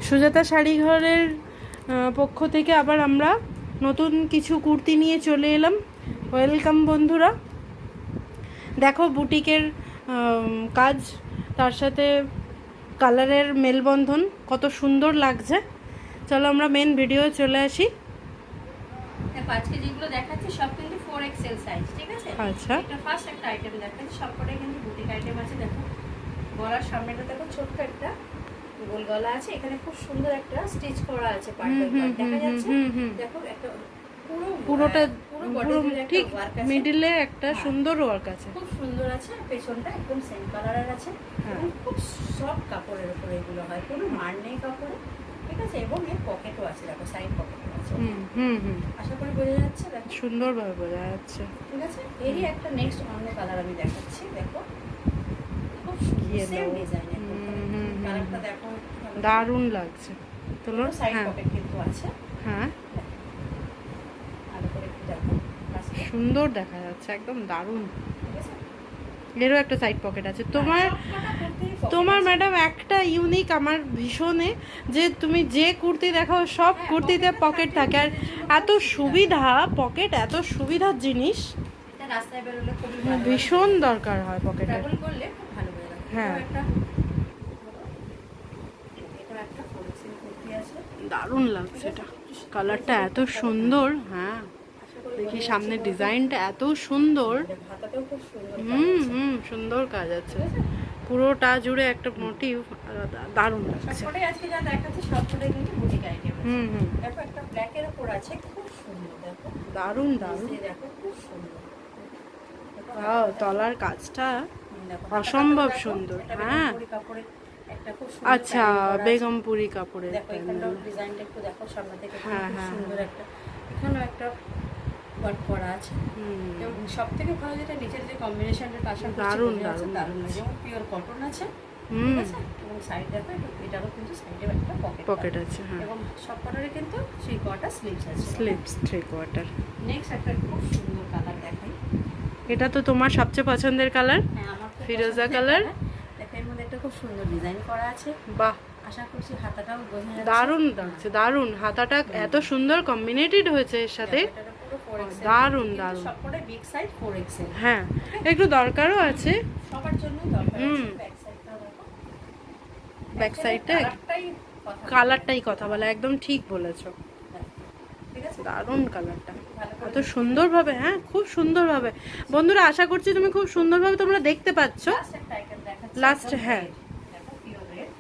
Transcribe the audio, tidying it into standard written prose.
সুজাতা শাড়ি ঘরের পক্ষ থেকে আবার আমরা নতুন কিছু কুর্তি নিয়ে চলে এলাম। ওয়েলকাম বন্ধুরা। দেখো বুটিকের কাজ, তার সাথে কালারের মেলবন্ধন কত সুন্দর লাগছে। চলো আমরা মেন ভিডিও চলে আসি। আজকে যেগুলো দেখাচ্ছি সব কিন্তু 4XL সাইজ, ঠিক আছে? আচ্ছা, এটা ফার্স্ট একটা আইটেম দেখাচ্ছি, সবকটাই কিন্তু বুটিক আইটেম আছে। দেখো গলার সামনেটা দেখো ছোট্ট একটা গোল গলা আছে, এখানে খুব সুন্দর একটা স্টিচ করা আছে, পার্ট বাই পার্ট দেখা যাচ্ছে। দেখো একটা পুরোটা পুরো ঠিক মিডলে মিডিলে একটা সুন্দর ওয়ার্ক আছে, খুব সুন্দর আছে। পেছনটা একদম সেম কালারের আছে, এবং খুব সফট কাপড়ের উপরে এগুলো হয়, কোনো মার নেই কাপড়ে, ঠিক আছে? এবং এর পকেটও আছে, দেখো সাইড পকেটও আছে। আশা করি বোঝা যাচ্ছে, দেখো সুন্দরভাবে বোঝা যাচ্ছে, ঠিক আছে? এরই একটা নেক্সট অন্য কালার আমি দেখাচ্ছি। দেখো খুব সুন্দর সেম ডিজাইনের, কালারটা দেখো দারুণ লাগছে। তোলো সাইড হ্যাঁ পকেট কিন্তু আছে। হ্যাঁ, ভালো করে একটু দেখো, সুন্দর দেখা যাচ্ছে, একদম দারুণ। ঠিক আছে? এরও একটা সাইড পকেট আছে। তোমার ম্যাডাম একটা ইউনিক আমার ভীষণে, যে তুমি যে কুর্তি দেখাও সব কুর্তিতে পকেট থাকে, আর এত সুবিধা, পকেট এত সুবিধার জিনিস, এটা রাস্তায় বেরোলে খুবই ভালো, ভীষণ দরকার হয় পকেটের। ট্রাভেল করলে খুব ভালো হয়ে যাবে। হ্যাঁ, এটা একটা 4XL কুর্তি আছে, দারুণ লাগছে এটা, কালারটা এত সুন্দর। হ্যাঁ দেখি সামনের ডিজাইনটা এত সুন্দর, হাতাতেও খুব সুন্দর সুন্দর কাজ আছে, পুরোটা জুড়ে একটা মোটিভ, দারুণ লাগছে। সবকটাই আজকে যা দেখাচ্ছি সবকটাই কিন্তু বুটিক আইটেম আছে। দেখো একটা ব্ল্যাকের উপর আছে, খুব সুন্দর, দেখো দারুণ দারুণ। দেখো খুব সুন্দর, তলার কাজটা দেখো অসম্ভব সুন্দর। হ্যাঁ কাপড়ে একটা খুব সুন্দর, আচ্ছা, বেগমপুরি কাপড়ের। দেখো এখানটাও ডিজাইনটা একটু দেখো সামনে থেকে, হ্যাঁ, খুব হ্যাঁ, সুন্দর একটা, এখানেও একটা ওয়ার্ক করা আছে। এবং সব থেকে ভালো যেটা নিচের যে কম্বিনেশনটা তার সাথে দারুণ দারুণ দারুণ লাগে, যেমন পিওর কটন আছে, ঠিক আছে? এবং সাইড দেখো এটারও কিন্তু সাইডে একটা পকেট আছে। হ্যাঁ, এবং সব কালারে কিন্তু 3/4 স্লিভস আছে, স্লিভস 3/4। নেক্সট একটা খুব সুন্দর কালার দেখাই। এটা তো তোমার সবচেয়ে পছন্দের কালার, হ্যাঁ আমার ফিরোজা কালার। দেখো এর মধ্যে একটা খুব সুন্দর ডিজাইন করা আছে। বাহ, আশা করছি হাতাটাও বোঝা যাচ্ছে, দারুণ লাগছে, দারুণ। হাতাটা এত সুন্দর কম্বিনেটেড হয়েছে এর সাথে, দারুণ দারুণ। সবকটাই বিগ সাইজ 4XL। হ্যাঁ একটু দরকারও আছে, সবার জন্যই দরকার আছে। ব্যাক সাইডটা দেখো, ব্যাক সাইডটা কালারটাই কথা বলে, একদম ঠিক বলেছো, ঠিক আছে? দারুণ কালারটা, এত সুন্দরভাবে। হ্যাঁ খুব সুন্দরভাবে। বন্ধুরা আশা করছি তুমি খুব সুন্দরভাবে তোমরা দেখতে পাচ্ছ। লাস্ট একটা আইটেম দেখাচ্ছি, লাস্ট, হ্যাঁ দেখো পিওর রেড,